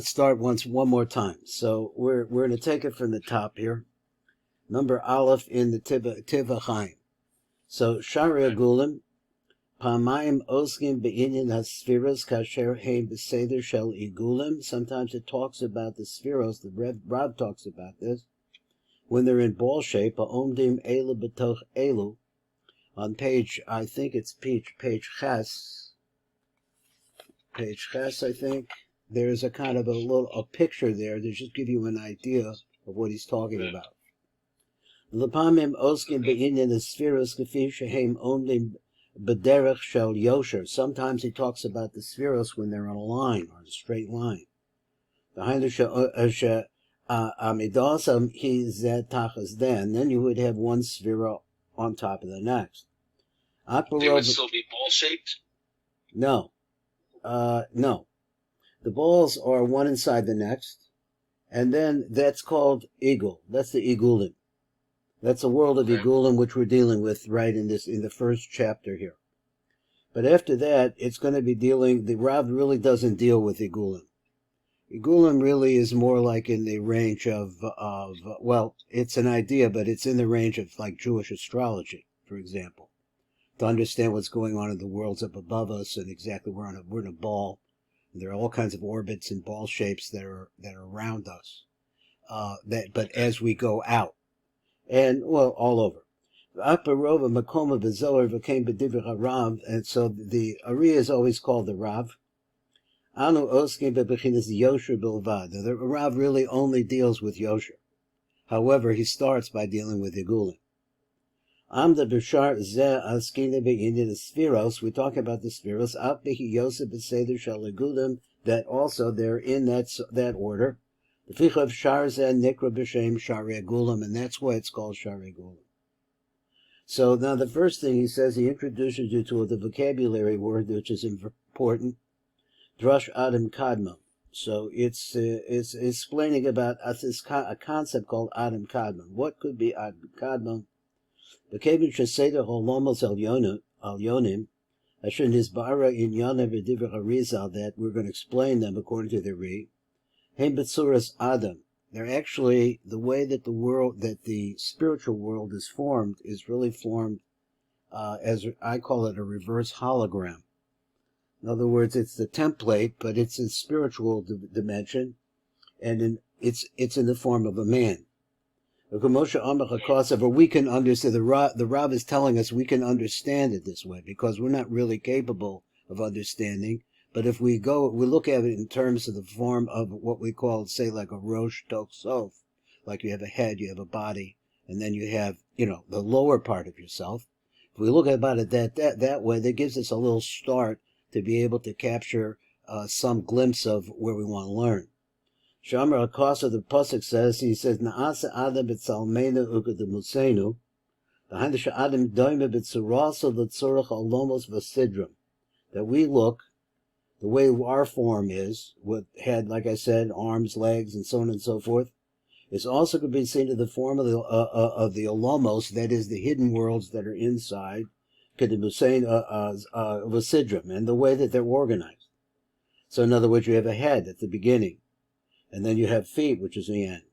start one more time. So we're going to take it from the top here. Number Aleph in the Tiva Chaim. So Shari Agulim, Pamayim Oskim Be'inyan HaSfiros Kasher Heim Beseder Shel Igulim. Sometimes it talks about the Sfiros, the Rav talks about this, when they're in ball shape, Omdim Elu B'toch Elu, on page, I think it's page Ches, I think. There's a kind of a picture there to just give you an idea of what he's talking about. L'pamim oskim be'inyan esfiros k'fi shehem omdim b'derech shel yosher. Sometimes he talks about the spheros when they're on a line or a straight line. Then you would have one sphera on top of the next. They would still be ball-shaped? No. No. The balls are one inside the next, and then that's called Igul. That's the Igulim. That's the world of Igulim, which we're dealing with right in the first chapter here. But after that, it's going to be the Rav really doesn't deal with Igulim. Igulim really is more like in the range of, well, it's an idea, but it's in the range of like Jewish astrology, for example. To understand what's going on in the worlds up above us and exactly we're in a ball. There are all kinds of orbits and ball shapes that are around us. But as we go out, and well, all over. And so the Ari is always called the Rav. The Rav really only deals with Yosher. However, he starts by dealing with Igulim. We're talking about the spheros. That also they're in that order. And that's why it's called Shari Agulim. So now the first thing he says, he introduces you to the vocabulary word which is important. Drush Adam Kadmon. So it's explaining about a concept called Adam Kadmon. What could be Adam Kadmon? The Kevin Sheseda Holomos al Yonim, Ashin Hisbara in Yonim V'Divra Harizal, that we're going to explain them according to the Ri. Hem Betsuras Adam. They're actually the way that the spiritual world is formed is really formed as I call it a reverse hologram. In other words, it's the template, but it's a spiritual dimension, and it's in the form of a man. Or we can understand, the Rav is telling us we can understand it this way because we're not really capable of understanding. But if we look at it in terms of the form of what we call, say, like a Rosh Tok Sof, like you have a head, you have a body, and then you have, the lower part of yourself. If we look about it that way, that gives us a little start to be able to capture some glimpse of where we want to learn. Shamar Akasa, the Pasuk says, he says, Na'asa Adam b'tzalmeinu u'kedemusenu, v'handisha Adam doime b'tzuraso v'tzorach alomos v'sidram, that we look, the way our form is, with head, like I said, arms, legs, and so on and so forth, is also going to be seen in the form of the alomos, that is, the hidden worlds that are inside, kedemusenu v'sidram, and the way that they're organized. So in other words, you have a head at the beginning, and then you have feet, which is the end.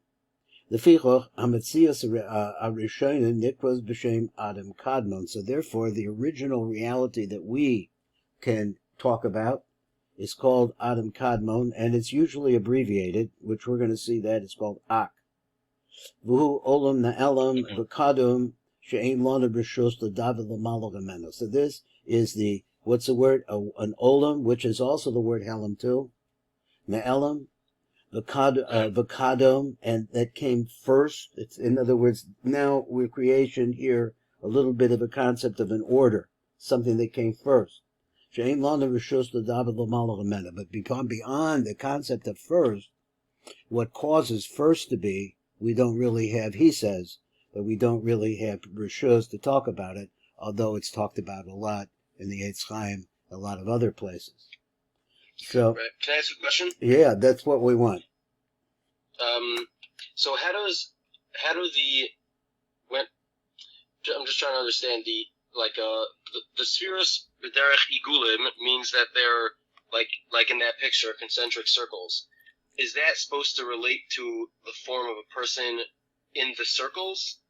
The fichoch hametzias arishonim nikros b'shem Adam Kadmon. So therefore, the original reality that we can talk about is called Adam Kadmon, and it's usually abbreviated, which we're going to see that it's called Ak. V'hu olam na'elam v'kadum she'ein lana b'shus l'david l'malach amenu. So this is what's the word? An olam, which is also the word halam too. Na'elam. Vakadom, and that came first. It's, in other words, now we're creation here, a little bit of a concept of an order, something that came first. But beyond the concept of first, what causes first to be, we don't really have, he says, but we don't really have rishus to talk about it, although it's talked about a lot in the Etz Chaim, a lot of other places. So, right. Can I ask a question? Yeah, that's what we want. So I'm just trying to understand the spheros b'derech igulim means that they're like in that picture, concentric circles. is that supposed to relate to the form of a person in the circles?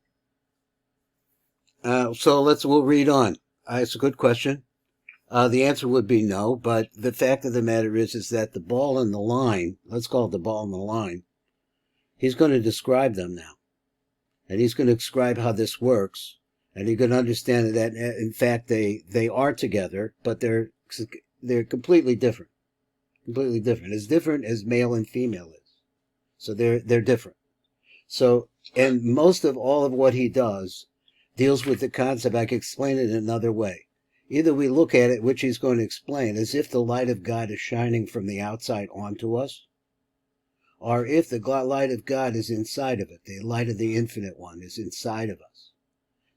So we'll read on. It's a good question. The answer would be no, but the fact of the matter is that the ball and the line, let's call it the ball and the line, he's going to describe them now. And he's going to describe how this works. And you're going to understand that, in fact, they are together, but they're completely different. Completely different. As different as male and female is. So they're different. So, and most of all of what he does deals with the concept. I can explain it another way. Either we look at it, which he's going to explain, as if the light of God is shining from the outside onto us, or if the light of God is inside of it, the light of the Infinite One is inside of us.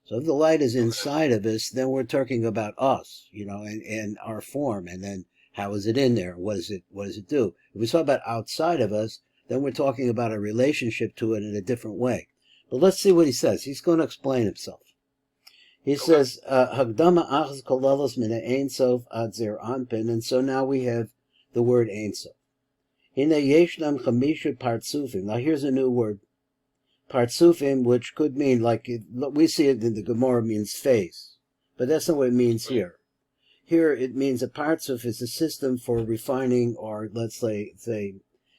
So if the light is inside of us, then we're talking about us, and our form, and then how is it in there? What does it do? If we talk about outside of us, then we're talking about a relationship to it in a different way. But let's see what he says. He's going to explain himself. He says, Hagdama achas kolelos min ein sof ad zer anpin, and so now we have the word ein sof. Hine yeshnam chamisha partsufim. Now here's a new word. Partsufim, which could mean, like, we see it in the Gemara, means face. But that's not what it means here. Here it means a partsuf is a system for refining, or let's say,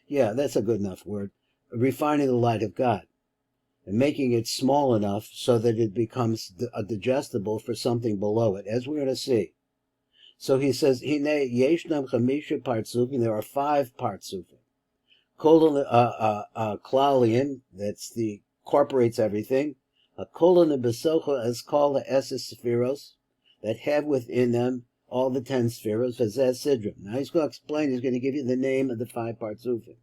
yeah, that's a good enough word, refining the light of God. And making it small enough so that it becomes digestible for something below it, as we're going to see. So he says, Hine yeshnam chamisha partsufim, there are 5 partsufim. Kolon klalian, that's the incorporates everything. A kolon besocha is called the eses spheros, that have within them all the 10 spheros, v'zeh sidrim. Now he's going to explain, he's going to give you the name of the 5 partsufim.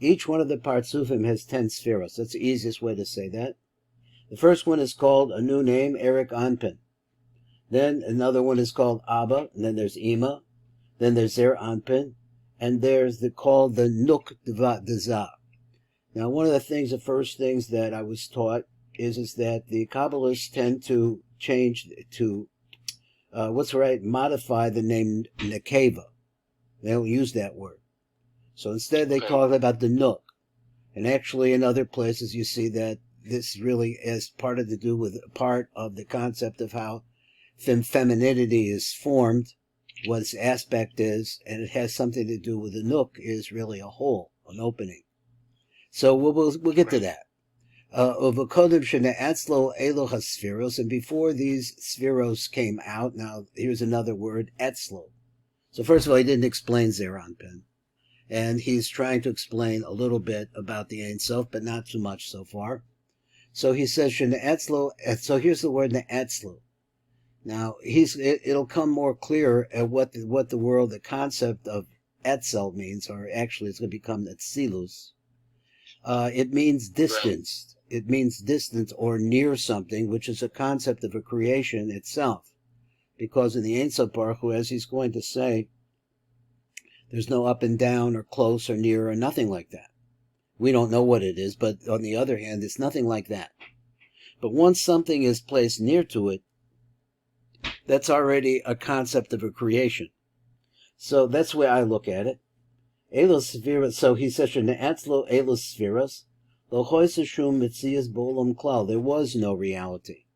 Each one of the partsufim has 10 spheros. That's the easiest way to say that. The first one is called, a new name, Eric Anpin. Then another one is called Abba, and then there's Ima, then there's Zer Anpin, and there's called the Nuk Dza. Now one of the first things that I was taught is that the Kabbalists tend to change to, modify the name Nekeva. They don't use that word. So instead they call it about the Nuk. And actually in other places you see that this really is part of the concept of how femininity is formed, what its aspect is, and it has something to do with the Nuk is really a hole, an opening. So we'll get to that. And before these spheros came out, now here's another word, etzlo. So first of all, he didn't explain Zeranpin. And he's trying to explain a little bit about the Ein Sof, but not too much so far. So he says, so here's the word Ne'etzlo. Now, it'll come more clear at what the concept of Etzel means, or actually it's going to become Etzilus. It means distance. It means distance or near something, which is a concept of a creation itself. Because in the Ein Sof Baruch Hu, as he's going to say, there's no up and down or close or near or nothing like that. We don't know what it is, but on the other hand, it's nothing like that. But once something is placed near to it, that's already a concept of a creation. So that's the way I look at it. Elos Spheros, so he says, Ne'atzlo Elos Spheros, Lo Choisashum Mitzias Bolam Klal. There was no reality.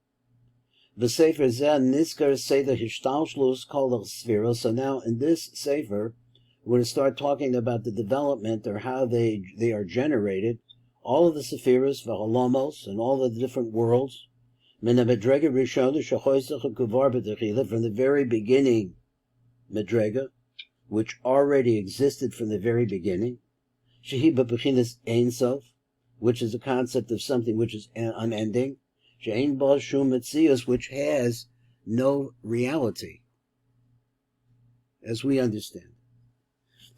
V'Sefer Zeh Niskar Seder Hishtalshlus Kol Spheros. So now in this Sefer, we're going to start talking about the development or how they are generated, all of the Sephiros, V'Holomos, and all of the different worlds, from the very beginning, Medrega, which already existed from the very beginning, Shehi B'Bechinas Ein Sof, which is a concept of something which is unending, She'ein Ba Shum Metzius, which has no reality, as we understand.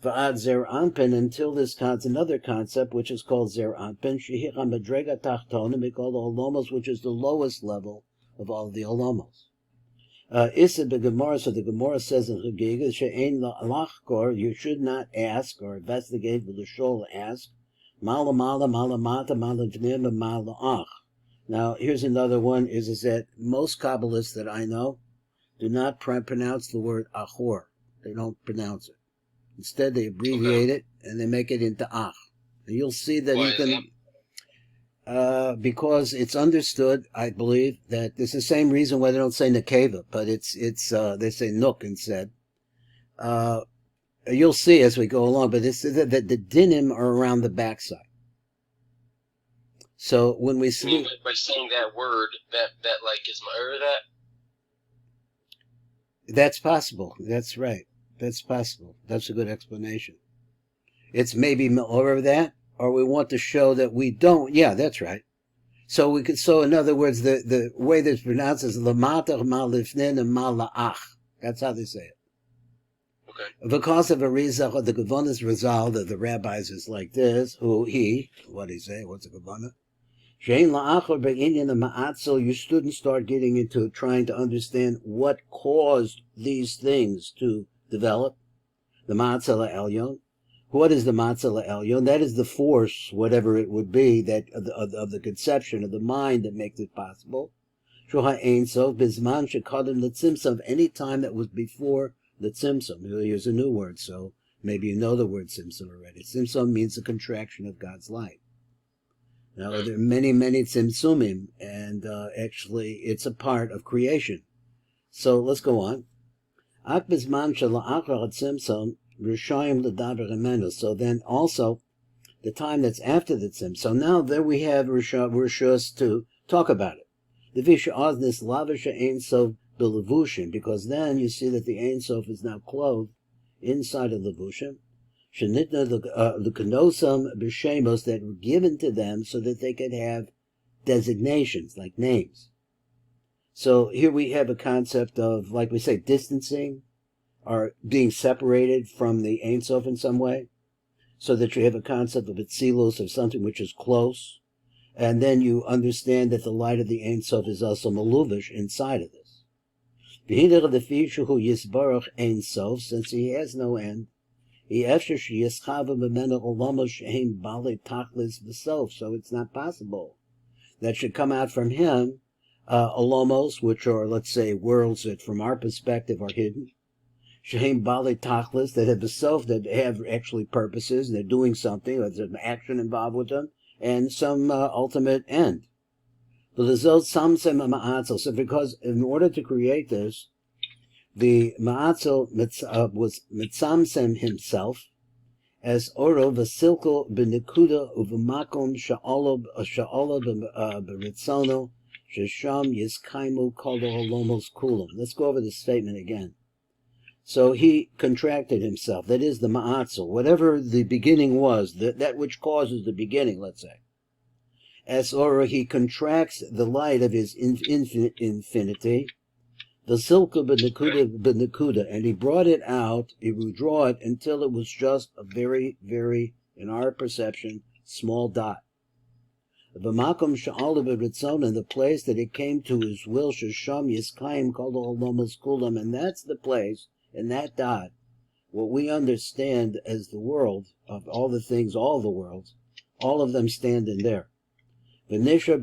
V'ad Zer Anpin, until this another concept, which is called Zer Anpin, Shehi HaMedrega Tachtonim, we call the Olomos, which is the lowest level of all the Olomos. Issa B'Gemara, so the Gemara says in Chagiga, She'ein Lachkor, you should not ask or investigate, V'Lashol ask, Mala Mala, Mala Mata, Mala V'nim, and Mala Ach. Now, here's another one, is that most Kabbalists that I know do not pronounce the word Achor. They don't pronounce it. Instead, they abbreviate it and they make it into ach. And you'll see that Why you is can, because it's understood, I believe, that it's the same reason why they don't say nekeva, but they say nuk instead. You'll see as we go along, but it's that the dinim are around the backside. So when we see, I mean, by saying that word, that like is ma'ir that? that's possible. That's right. That's possible. That's a good explanation. It's maybe more of that, or we want to show that we don't. Yeah, that's right. So we could. So in other words, the way that's pronounced is lamatach ma lifnen and ma la'ach. That's how they say it. Okay. Because of a reason, the Gavanas result of the rabbis is like this. What do he say? What's a Gavana? Shein la'achor be'inyan ma'atzel. You shouldn't start getting into trying to understand what caused these things to develop. The ma'atzel elyon. What is the Matzah Elyon? That is the force, whatever it would be, that of the conception of the mind that makes it possible. Shoha Ein Sof Bizman Shekadim L'Tzimtzum, any time that was before the Tzimtzum. Here's a new word, so maybe you know the word Tzimtzum already. Tzimtzum means the contraction of God's light. Now, there are many, many Tzimtzumim, and actually it's a part of creation. So let's go on. Ak Bizman Shala'achar Tzimtzum, so then also the time that's after the tzim. So now there we have rishos to talk about it. The visha oznis lavisha ein sof b'levushin, because then you see that the ein sof is now clothed inside of levushim. Shenitna the kanosam b'shemos that were given to them so that they could have designations like names. So here we have a concept of, like we say, distancing, are being separated from the Ein Sof in some way, so that you have a concept of Itzilus, of something which is close, and then you understand that the light of the Ein Sof is also maluvish inside of this. Ein Sof, since he has no end, so it's not possible that should come out from him olomos, which are, let's say, worlds that from our perspective are hidden, Shehem Bali Tachlis, that have a self, that have actually purposes, and they're doing something, there's an action involved with them, and some ultimate end. So because in order to create this, the Ma'atzel was Mitzamsem himself, as Oro Vasilko Benikuda Uvamakom Sha'ola Beritzono Shesham Yiskaimu Koldo Holomos Kulam. Let's go over this statement again. So he contracted himself. That is the ma'atzel, whatever the beginning was, that which causes the beginning, let's say. As or he contracts the light of his infinity, the silka b'nekuda, and he brought it out, he would draw it until it was just a very, very, in our perception, small dot. V'makom sha'ala b'ritzon, and the place that it came to his will, shesham yiskayim kol ha'olomos kulam, and that's the place, in that dot, what we understand as the world of all the things, all the worlds, all of them stand in there. So it makes that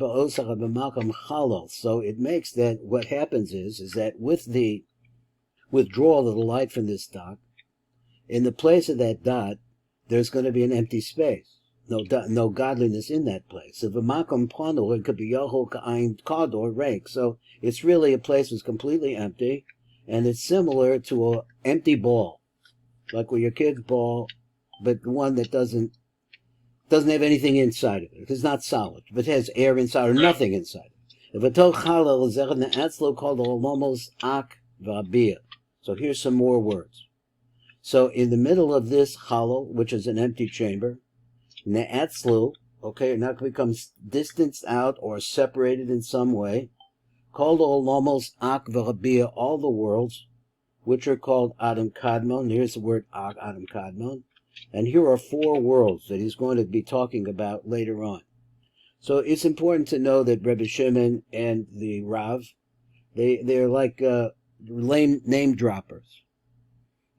what happens is that with the withdrawal of the light from this dot, in the place of that dot, there's going to be an empty space. No godliness in that place. So v'makom pano, it could be yohol ka'ayin kador rake. So it's really a place that's completely empty. And it's similar to an empty ball, like with your kid's ball, but one that doesn't have anything inside of it. It's not solid, but it has air inside or nothing inside it. So here's some more words. So in the middle of this hollow, which is an empty chamber, ne'atzlu, okay, now it becomes distanced out or separated in some way. Called olomos ak v'rabia, all the worlds, which are called Adam Kadmon. Here's the word ak, Adam Kadmon. And here are 4 worlds that he's going to be talking about later on. So it's important to know that Rebbe Shimon and the Rav, they're like name droppers.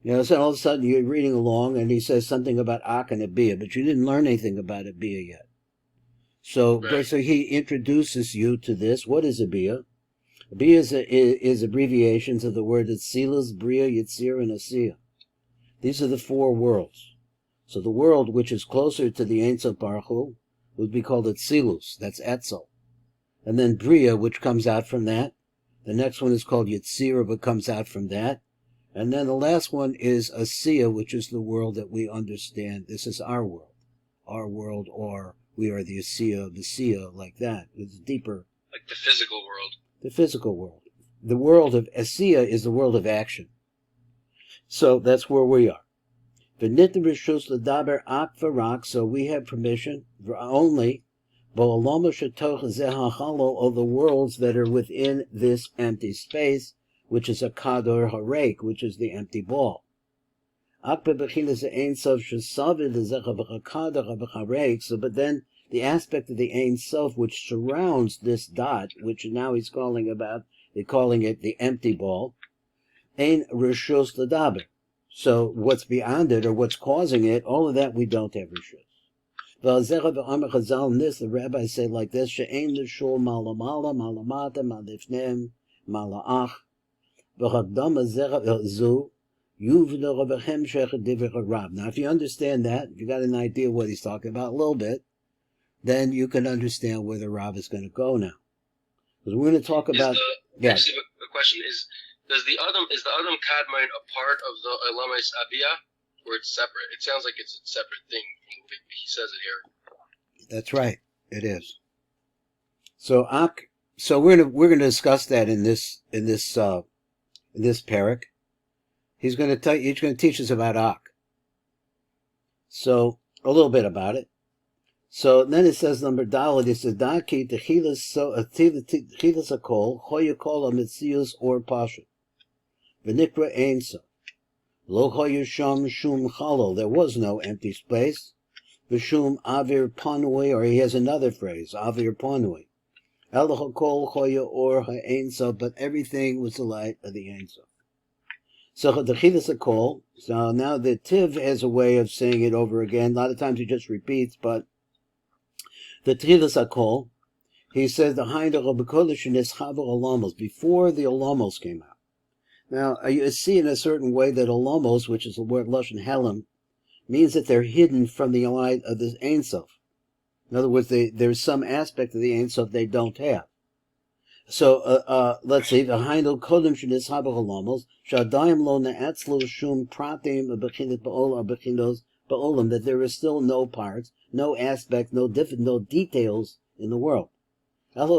You know, so all of a sudden you're reading along and he says something about ak and abia, but you didn't learn anything about abia yet. So he introduces you to this. What is abia? Abia is abbreviations of the word Tzilas, Bria, Yitzir, and Asiya. These are the four worlds. So the world which is closer to the Ein Sof Baruch Hu would be called Atzilus. That's Etzel. And then Bria, which comes out from that. The next one is called Yetzirah, but comes out from that. And then the last one is Asiya, which is the world that we understand. This is our world. Our world, or we are the Asiya of the Asiya, like that. It's deeper. Like the physical world. The physical world. The world of Asiya is the world of action. So that's where we are. So we have permission only of the worlds that are within this empty space, which is a kador harek, which is the empty ball. So, but then the aspect of the Ein Sof which surrounds this dot, which now he's calling it the empty ball, Ein Rishus L'daber. So what's beyond it, or what's causing it, all of that we don't have Rishus. This, the rabbis say like this, She'ein l'shul malamala, malamata, malifnem, mala'ach, v'chagdama zu, yuvno revachem shechet divrei rab. Now if you understand that, if you got an idea what he's talking about a little bit, then you can understand where the Rab is going to go now. Because we're going to talk about... Actually, the question is the Adam Kadmon a part of the Elamais Abiyah, or it's separate? It sounds like it's a separate thing from the way he says it here. That's right. It is. So we're going to discuss that in this parak. He's going to teach us about Ak. So a little bit about it. So then it says number Daled, it says Daki Techilas Akol Hoya Kol Amitzius or Pasha. V'nikra Ein Sof. Lo Hoya Sham Shum Chalol. There was no empty space. V'shum Avir Panui, or he has another phrase, Avir Panui. El Kol Hoya or Ha'Ein Sof, but everything was the light of the Ein Sof. So Techilas Akol. So now the Tiv has a way of saying it over again. A lot of times he just repeats, but the Techilas Akol, he says the Haida Rabbekodesh is Chavar Olamos, before the Olamos came out. Now, you see in a certain way that Olamos, which is the word Lashon Helam, means that they're hidden from the light of the Ein Sof. In other words, there's some aspect of the Ein Sof they don't have. So, let's see, the Haida Kodem Shenis Chavar Olamos, Shadayim Lo Ne'etzlo Shum Pratim Abechinot Ba'olam Ba'olam, that there is still no parts, no aspect, no details in the world. But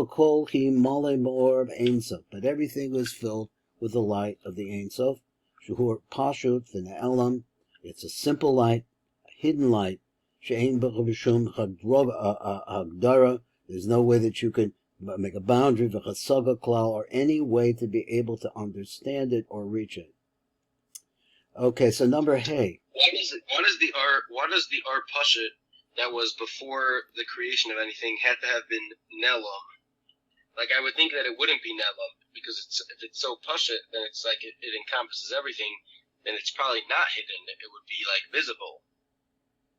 everything was filled with the light of the Ein Sof. Shuhur Pashut V'Ne'elam. It's a simple light, a hidden light. She'ein b'Chuvishum Hagdara. There's no way that you can make a boundary, V'Chasaga Klal, or any way to be able to understand it or reach it. Okay, so number Hey. What is the R Pashut that was before the creation of anything had to have been Nelam? Like, I would think that it wouldn't be Nelam, because if it's so Pashut, then it's like it encompasses everything, then it's probably not hidden. It would be like visible,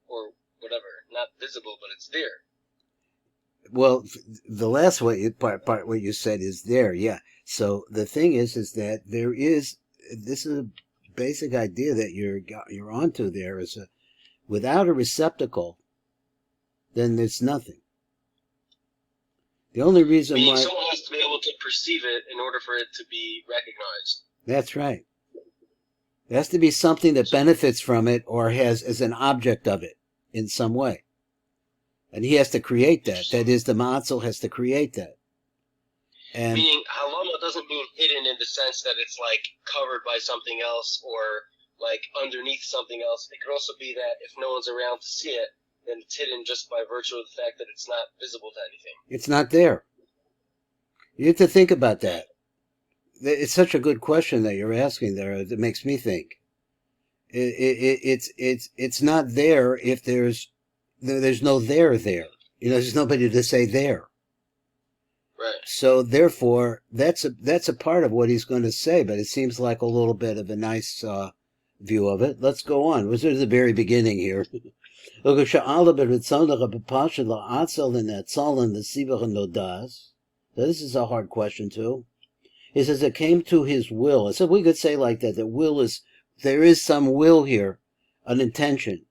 or whatever, not visible, but it's there. Well, the last part what you said is there, yeah. So the thing is that this is a basic idea that you're onto there, is without a receptacle, then there's nothing. The only reason why someone has to be able to perceive it in order for it to be recognized. That's right. There has to be something that benefits from it or is an object of it in some way. And he has to create that. That is, the Ma'atzel has to create that. And meaning, halama doesn't mean hidden in the sense that it's like covered by something else or like underneath something else. It could also be that if no one's around to see it, then it's hidden just by virtue of the fact that it's not visible to anything. It's not there. You have to think about that. It's such a good question that you're asking there. It makes me think. It's not there if there's no there. You know, there's nobody to say there. Right. So therefore, that's a part of what he's going to say, but it seems like a little bit of a nice view of it. Let's go on. We're at the very beginning here. So this is a hard question too. He says it came to his will. So we could say like that will is, there is some will here an intention.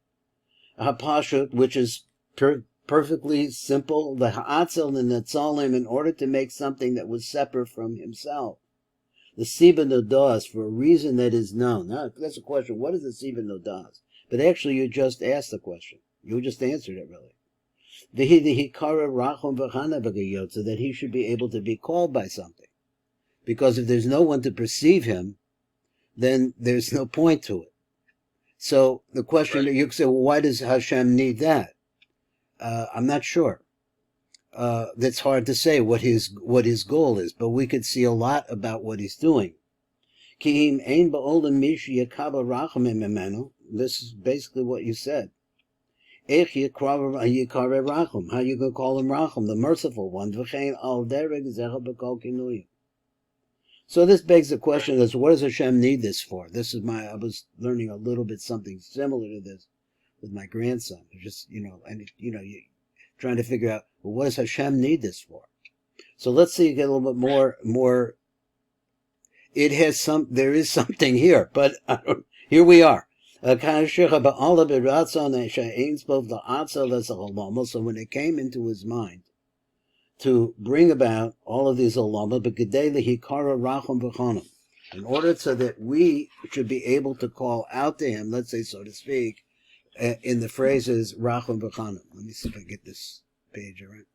Hapashut, which is perfectly simple, the ha'atzel and netzalim, in order to make something that was separate from himself. The siba nodas, for a reason that is known. Now, that's a question. What is the siba nodas? But actually, you just asked the question. You just answered it, really. So that he should be able to be called by something. Because if there's no one to perceive him, then there's no point to it. So the question, you say, well, why does Hashem need that? I'm not sure. That's hard to say what his goal is, but we could see a lot about what he's doing. This is basically what you said. How you can call him Racham, the merciful one? So this begs the question: is what does Hashem need this for? I was learning a little bit something similar to this with my grandson. Just trying to figure out, well, what does Hashem need this for? So let's see, get a little bit more. It has there is something here, but here we are. So when it came into his mind to bring about all of these olama, in order so that we should be able to call out to him, let's say, so to speak, in the phrases Rachum v'chanim. Let me see if I get this page all right.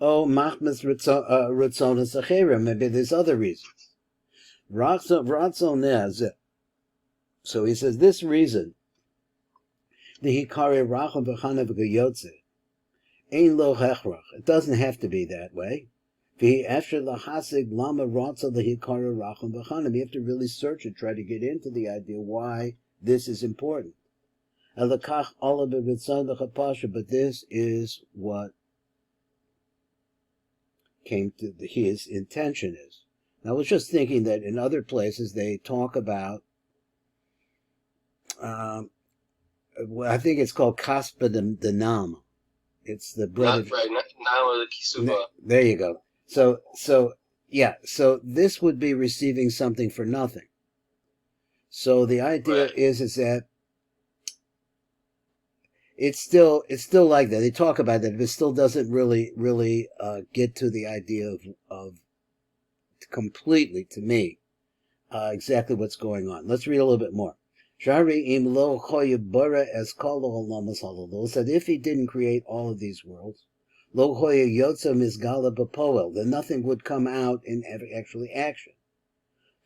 Oh, machmas ritzonas acherim. Maybe there's other reasons. Ratzon nezeh. So he says this reason, the hikari Rachum v'chanim v'gayotze, ein lo hechrach. It doesn't have to be that way. You have to really search and try to get into the idea why this is important. But this is what came to his intention is. Now I was just thinking that in other places they talk about, I think it's called kaspa de nam. It's the bread. There you go. So this would be receiving something for nothing. So the idea is that it's still like that. They talk about that, but it still doesn't really get to the idea of completely, to me, exactly what's going on. Let's read a little bit more. Said if he didn't create all of these worlds, then nothing would come out in actually action.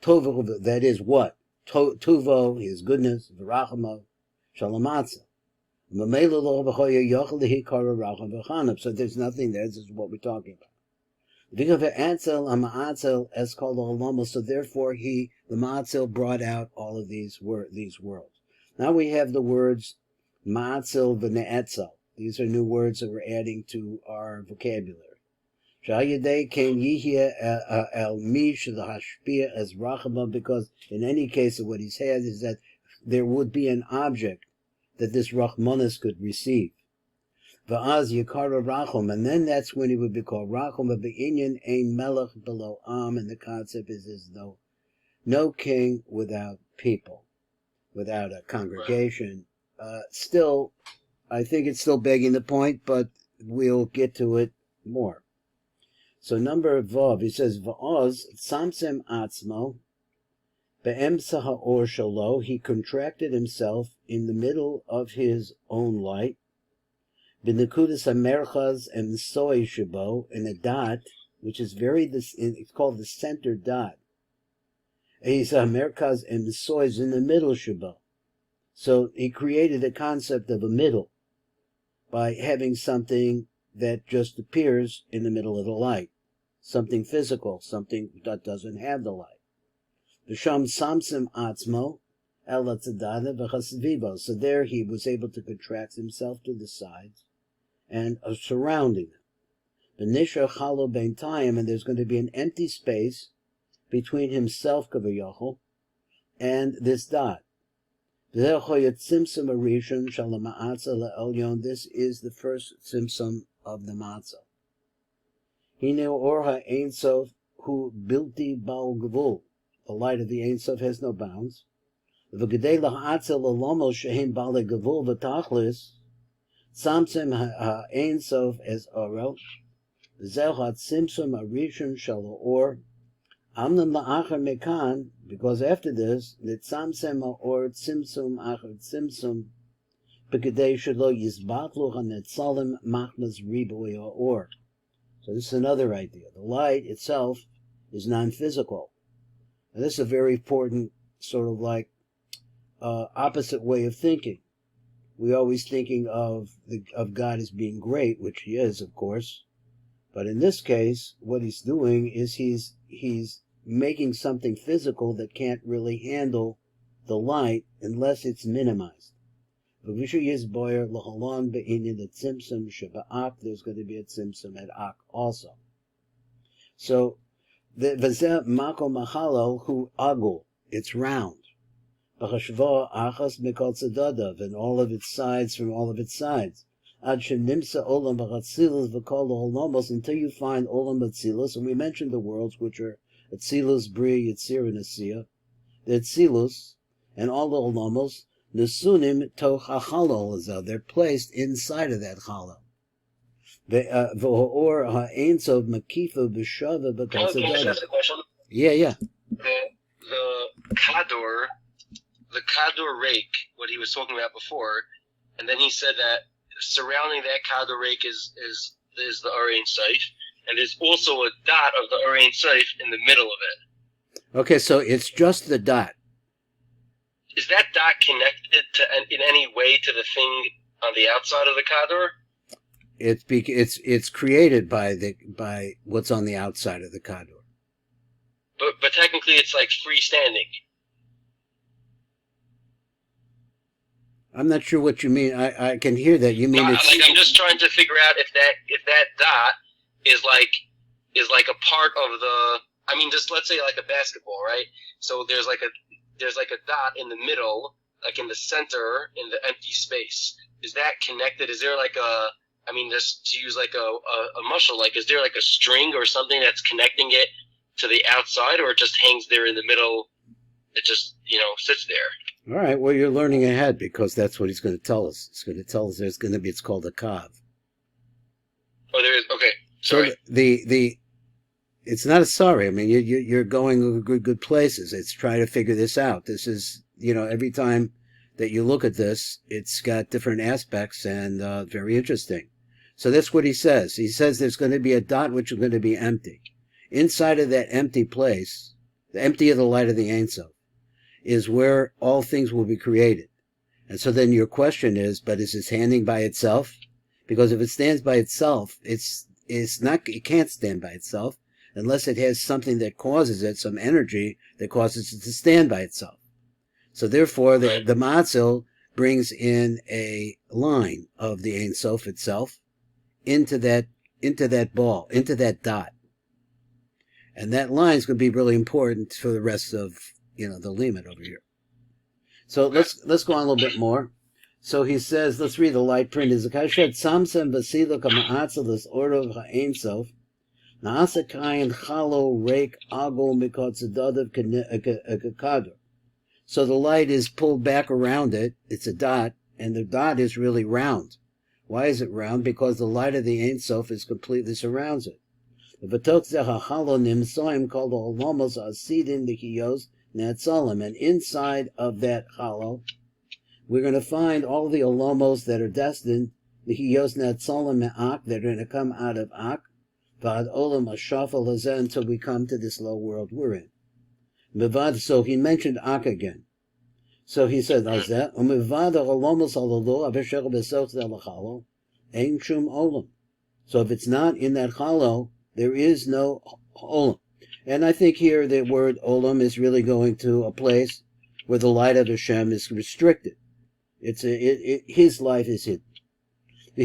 Tovo, that is what? Tuvo, his goodness, v'rachama, shalamatza. So there's nothing there. This is what we're talking about. So therefore the Ma'atzel brought out all of these worlds. Now we have the words Ma'atzel v'ne'etzel. These are new words that we're adding to our vocabulary. Because in any case what he says is that there would be an object that this Rachmanis could receive. Va'az Yikara Rachum, and then that's when he would be called Rachum, but Be'inyan ein melech below am, and the concept is as though no king without people, without a congregation. Still, I think it's still begging the point, but we'll get to it more. So number Vav, he says, Va'az Samsem Atzmo, Be'emsa ha'or shalo, he contracted himself in the middle of his own light, B'nekudas ha'merchaz emsoi shabo, in a dot, which is it's called the center dot. He's ha'merchaz emsoi is in the middle shabo. So he created a concept of a middle by having something that just appears in the middle of the light. Something physical, something that doesn't have the light. V'sham samsim atzmo el tzadada v'chasvivo. So there he was able to contract himself to the sides and surrounding them. V'nishar chalo bein tayim, and there's going to be an empty space between himself kavayachol and this dot. This is the first simsum of the matzah. Hine orha ein sof hu bilti bal gvul. The light of the Ein Sof has no bounds. וכדי להעצל עולמו שהם בעלי גבול ותכלס, צמצם האין סוף as אורו, וזהו הצמצום הראשון של האור, אמנם לאחר מכאן, because after this, נצמצם האור צמצום אחר צמצום, בכדי שלא יסבטלו הנצלם מחמס ריבוי האור. So this is another idea. The light itself is non-physical. And this is a very important sort of like opposite way of thinking. We're always thinking of God as being great, which he is, of course. But in this case, what he's doing is he's making something physical that can't really handle the light unless it's minimized. There's going to be a tzimtzum at Ak also. So, the v'zeh mako machalo hu agul, it's round. B'chashvo achas mikol tzadadav, and all of its sides from all of its sides. Ad shenimsa olam b'chatzilus v'kol l'holomos, until you find olam b'tzilus, and we mentioned the worlds which are Atzilus, Bri, Yitzir, and Asiya. The Atzilus, and all the holomos, Nesunim toch hachalol, they're placed inside of that chalol. V'ha'or ha'ein sov makifa b'shava b'kol Can I just ask a question? Yeah. The Kador rake, what he was talking about before, and then he said that surrounding that Kador rake is the Arain Seif, and there's also a dot of the Arain Seif in the middle of it. Okay, so it's just the dot. Is that dot connected in any way to the thing on the outside of the Kador? It's created by what's on the outside of the Kador. But technically it's like freestanding. I'm not sure what you mean. I can hear that. You mean it's like I'm just trying to figure out if that dot is like a part of the. I mean, just let's say like a basketball, right? So there's like a dot in the middle, like in the center, in the empty space. Is that connected? Is there like just to use like a muscle, like is there like a string or something that's connecting it to the outside, or it just hangs there in the middle? It just, sits there. All right, well, you're learning ahead, because that's what he's going to tell us. He's going to tell us it's called a kav. Oh, there is, okay. Sorry. So it's not a sorry. I mean, you're going good places. It's trying to figure this out. This is, every time that you look at this, it's got different aspects and very interesting. So that's what he says. He says there's going to be a dot which is going to be empty. Inside of that empty place, the empty of the light of the Ein Sof, is where all things will be created. And so then your question is, but is it standing by itself? Because if it stands by itself, it can't stand by itself unless it has something that causes it, some energy that causes it to stand by itself. So therefore, the Matzil brings in a line of the Ein Sof itself into that ball, into that dot. And that line is going to be really important for the rest of, the limit over here. So let's go on a little bit more. So he says, let's read the light print. Is Kashet Samsem Basiluk Ma'atzelis Ordo Ha'Ein Sof Na'asa Kayin Chalo Rake Agol Mikot Tzadadav Kador. So the light is pulled back around it. It's a dot, and the dot is really round. Why is it round? Because the light of the Ein Sof is completely surrounds it. And inside of that hollow, we're going to find all the olomos that are destined, the hiyos netzolim me'ak, that are going to come out of Ak, v'ad olam hashafal hazeh, until we come to this low world we're in. So he mentioned Ak again. So he said, so if it's not in that hollow, there is no olam. And I think here the word olam is really going to a place where the light of Hashem is restricted. His life is hidden. At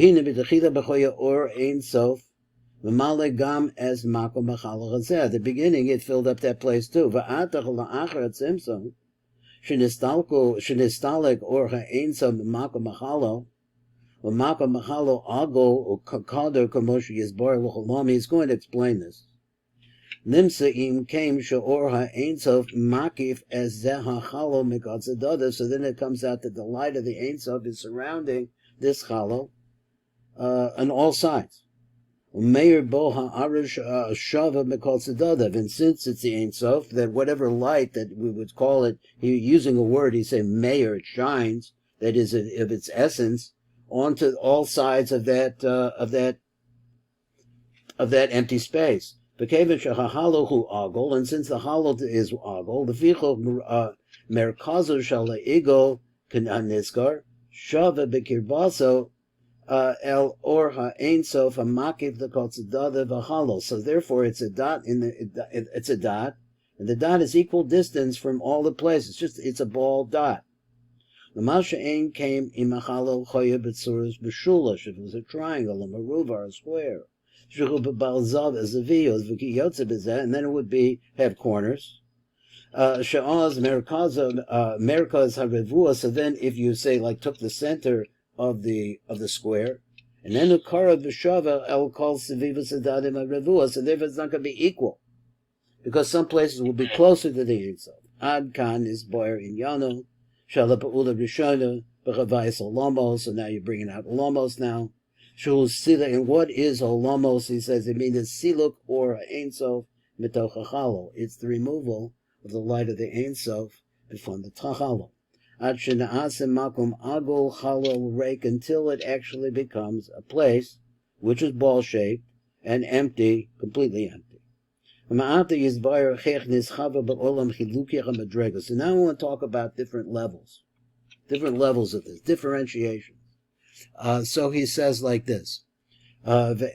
the beginning, it filled up that place too. He's going to explain this. Nimsa came she'or ha'ein sof makif as zeh ha'chalo mikatzadada. So then it comes out that the light of the Ein Sof is surrounding this chalo on all sides. Meir bo ha'arish shava mikatzadada. And since it's the Ein Sof, that whatever light that we would call it, using a word, he said meir, it shines. That is of its essence onto all sides of that empty space. And since the hollow is agol, the fichol merkazo shala ego kanizkar shava bekirbaso el or ha'ein sof ha'makiv the kotzadada v'hollow. So therefore, it's a dot it's a dot, and the dot is equal distance from all the places. It's a ball dot. The Masha'ain came imachalo choya b'tzuras b'shulash. If it was a triangle, a maruva, a square. And then it would have corners. Sha'az merkaz harevua. So then, if you say took the center of the square, and then ukara b'shava el kol seviva sedadim harevua. So therefore, it's not going to be equal, because some places will be closer to the Ein Sof. Ad kan is boyer in yano shala pa'ula rishona b'chavayis olamos. So now you're bringing out olamos now. And what is olamos? He says it means siluk or Ein Sof mitoch hachalo. It's the removal of the light of the Ein Sof from the chalo. Ad shena'asem makom agol chalo reik, until it actually becomes a place which is ball shaped and empty, completely empty. So now I want to talk about different levels of this differentiation. So he says like this: that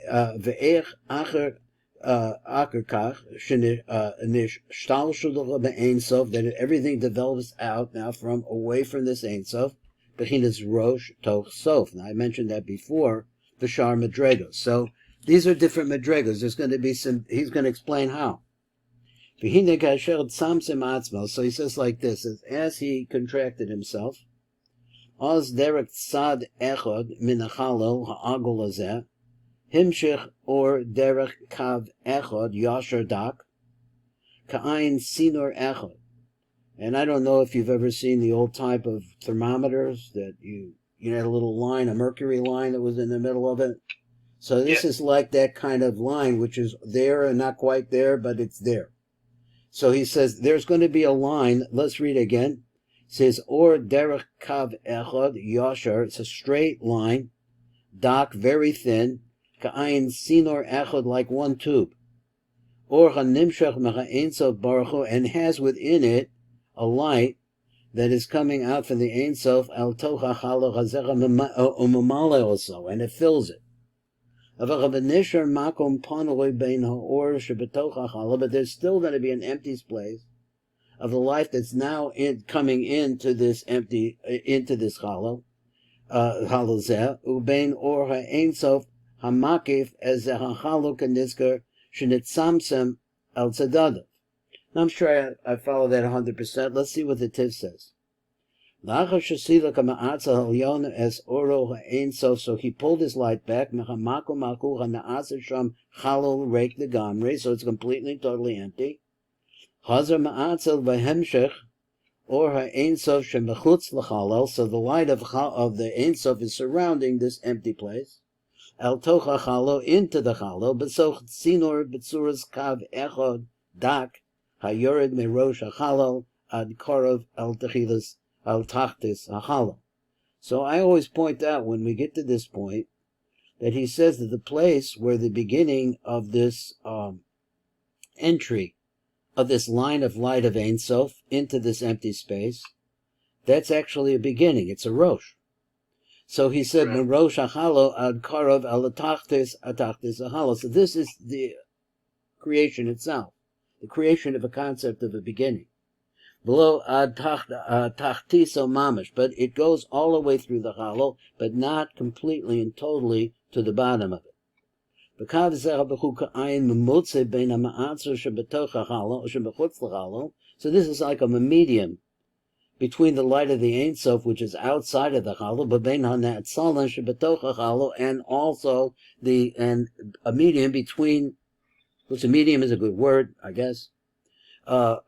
everything develops out now from away from this Ein Sof, bechinas rosh toch sof. Now I mentioned that before, the shar madregos. So these are different madregos. There's going to be some. He's going to explain how. So he says like this: as he contracted himself. Oz derek tzad echad min hachalel ha'agol hazeh, himshich or derek kav echad yasher dak, ka'ayin sinor echad. And I don't know if you've ever seen the old type of thermometers that you had a little line, a mercury line that was in the middle of it. So this is like that kind of line, which is there and not quite there, but it's there. So he says there's going to be a line. Let's read again. It says, or derech kav echad yasher, it's a straight line, dak, very thin, ka'ayin sinor echad, like one tube, or hanimshach mecha Sof baruch hu, and has within it a light that is coming out from the Ein Sof al tocha chalo chazecha umamale also, and it fills it. But there's still going to be an empty space of the life that's now coming into this chalo, zeh, ubein or ha'ein sof hamakif as the hachalo kanizker shenitzamsem el tzadadav. Now I'm sure I follow that 100%. Let's see what the Tiv says. So he pulled his light back, so it's completely and totally empty. Or so the light of the Ein Sof is surrounding this empty place. El tocha chalo, into the chalo, but so sinor betzuras kav echod dak hayored merosh hachalo ad korov el techilas al tachtis hachalo. So I always point out when we get to this point that he says that the place where the beginning of this entry of this line of light of Ein Sof into this empty space, that's actually a beginning. It's a rosh. So he said, "Merosh hachalo ad karov al atachtis hachalo." So this is the creation itself, the creation of a concept of a beginning. Below ad tachtiso mamish, but it goes all the way through the chalo, but not completely and totally to the bottom of it. So this is like a medium between the light of the Ein Sof, which is outside of the chalo, and also a medium between which a medium is a good word, I guess. I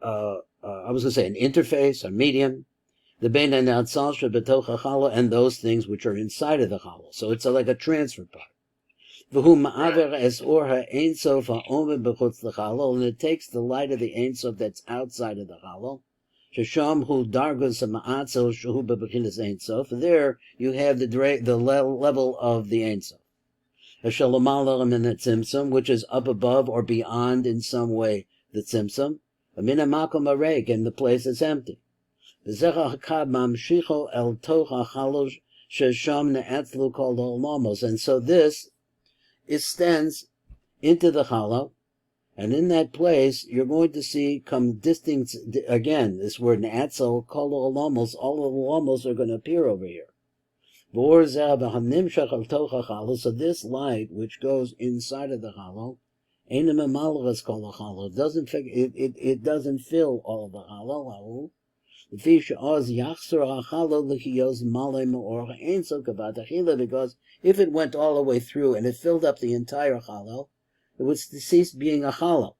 was going to say an interface, a medium. The bein hanatzal shebetoch hachala, and those things which are inside of the chala. So it's like a transfer part. V'hu ma'aver es or ha'ein sof ha'omer b'chutz l'chala, and it takes the light of the ein sof that's outside of the chala. Shesham hu dargus ha'ma'atzel shehu b'bechinas ein sof. There you have the level of the ein sof. Ha'shalom min tzimtzum, which is up above or beyond in some way the tzimtzum. Min ha'makom harek, and the place is empty. And so this extends into the hollow, and in that place you're going to see come distinct, again, this word ne'atzel, kol olamos, all of the olamos are going to appear over here. So this light which goes inside of the hollow, it doesn't fill all of the hollow. Because if it went all the way through and it filled up the entire hollow, it would cease being a hollow,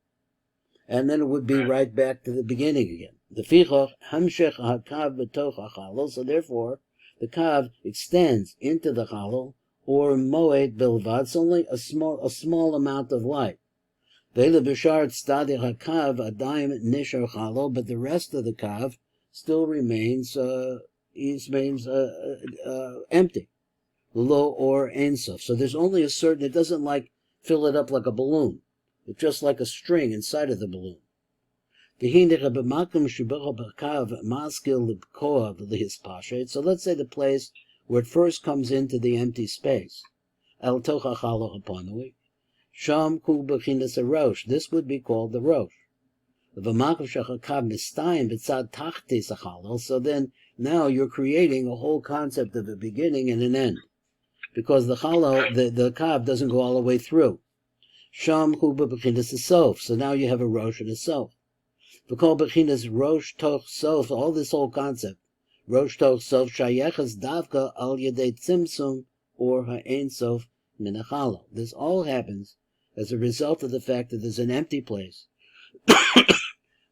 and then it would be right back to the beginning again. So therefore, the kav extends into the hollow, or moed bilvad. It's only a small amount of light. But the rest of the kav still remains empty, low or ein sof. So there's only a certain. It doesn't like fill it up like a balloon. It's just like a string inside of the balloon. So let's say the place where it first comes into the empty space, el tocha chala upon the way, sham ku bechinas a rosh. This would be called the rosh. So then now you're creating a whole concept of a beginning and an end, because the chala, the kav doesn't go all the way through. Sham hu bechinas a sof. So now you have a rosh and a sof. V'kol bechinas rosh toch sof. All this whole concept, rosh toch sof shayeches davka al yedei tzimtzum or ha'ein sof min hachala. This all happens as a result of the fact that there's an empty place.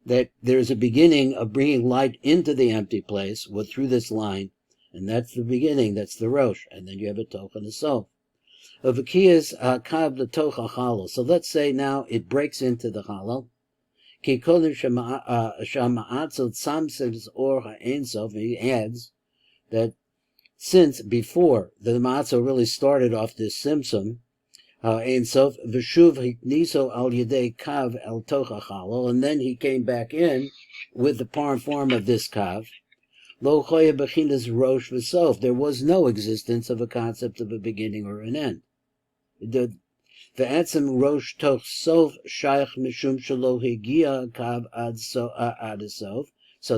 That there's a beginning of bringing light into the empty place through this line, and that's the beginning, that's the rosh, and then you have a toch and a sof. So let's say now it breaks into the hollow. He adds that since before the ma'atzo really started off this simsum, and then he came back in with the form of this kav. There was no existence of a concept of a beginning or an end. So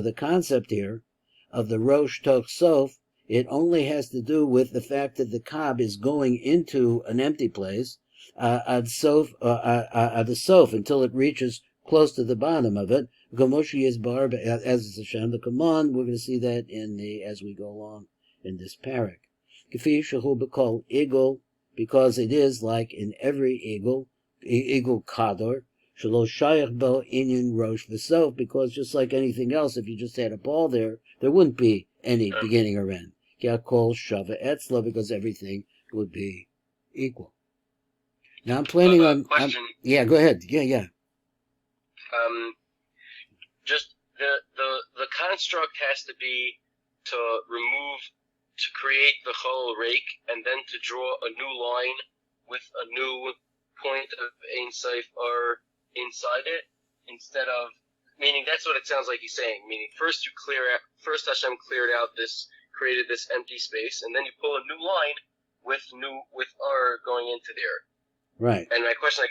the concept here of the rosh toch sof, it only has to do with the fact that the kav is going into an empty place ad sof until it reaches close to the bottom of it. As it's Hashem, the command, we're going to see that as we go along in this parak. Because it is like in every eagle kador, because just like anything else, if you just had a ball there wouldn't be any beginning or end. Because everything would be equal. Now I'm planning on. Yeah, go ahead. Yeah. Just the construct has to be to create the chol rake, and then to draw a new line with a new point of Ein Sof or inside it, instead of, meaning that's what it sounds like he's saying. Meaning first Hashem created this empty space, and then you pull a new line with R going into there. Right. And my question,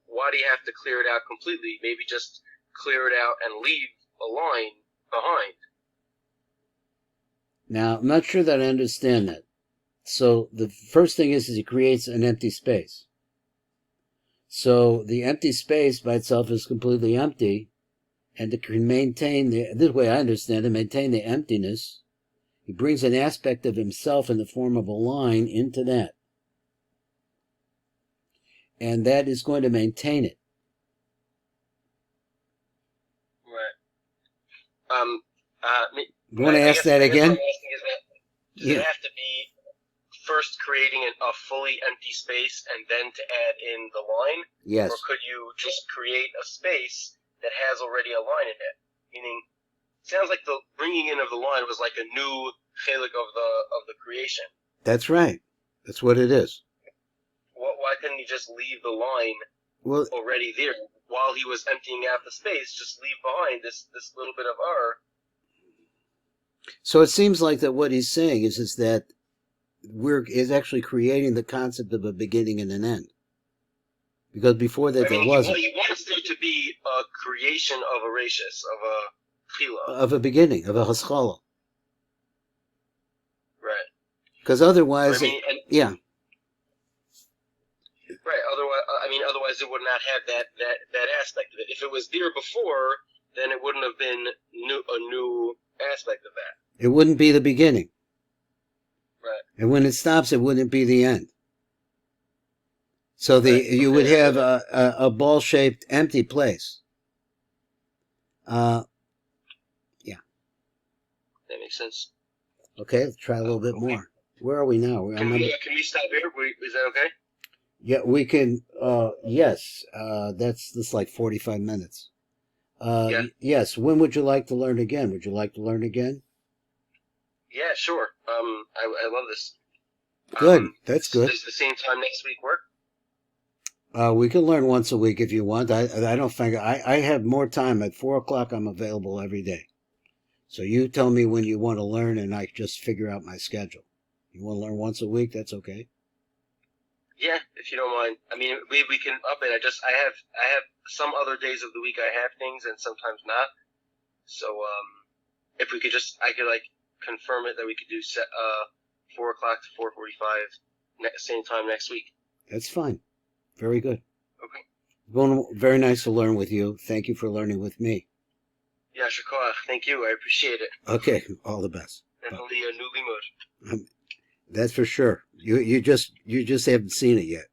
why do you have to clear it out completely? Maybe just clear it out and leave a line behind. Now, I'm not sure that I understand that. So the first thing is he creates an empty space. So the empty space by itself is completely empty, and to maintain this way I understand it, maintain the emptiness, he brings an aspect of himself in the form of a line into that. And that is going to maintain it. You want to ask that again? What I'm asking is that does it have to be first creating a fully empty space and then to add in the line? Yes. Or could you just create a space that has already a line in it? Meaning, it sounds like the bringing in of the line was like a new chelik of the creation. That's right. That's what it is. Why couldn't he just leave the line already there while he was emptying out the space? Just leave behind this little bit of R. So it seems like that what he's saying is that is actually creating the concept of a beginning and an end. Because before that, there wasn't. He wants there to be a creation of a rashis, of a chila. Of a beginning, of a haschala. Right. Because otherwise, yeah. Right. Otherwise it would not have that aspect of it. If it was there before, then it wouldn't have been a new aspect of that. It wouldn't be the beginning. Right. And when it stops, it wouldn't be the end. So you would have a ball-shaped empty place. Yeah. That makes sense. Okay, let's try a little bit more. Where are we now? Can we stop here? Is that okay? Yeah, we can. Yes, that's like 45 minutes. Yes. When would you like to learn again? Would you like to learn again? Yeah, sure. I love this. Good. That's good. Does the same time next week work? We can learn once a week if you want. I don't think I have more time. At 4:00, I'm available every day. So you tell me when you want to learn, and I just figure out my schedule. You want to learn once a week? That's okay. Yeah, if you don't mind. I mean, we can up it. I have some other days of the week I have things, and sometimes not. So if we could I could confirm it that we could do 4:00 to 4:45 same time next week. That's fine. Very good. Okay. Very nice to learn with you. Thank you for learning with me. Yeah, Shakar. Thank you. I appreciate it. Okay. All the best. Definitely a new limud. That's for sure. You just haven't seen it yet.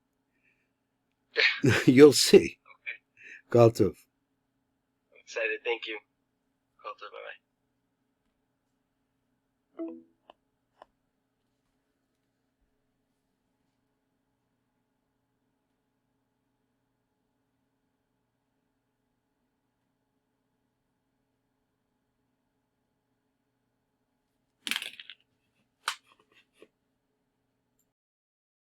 You'll see. Okay. Kol tov. I'm excited. Thank you. Kol tov. Bye-bye.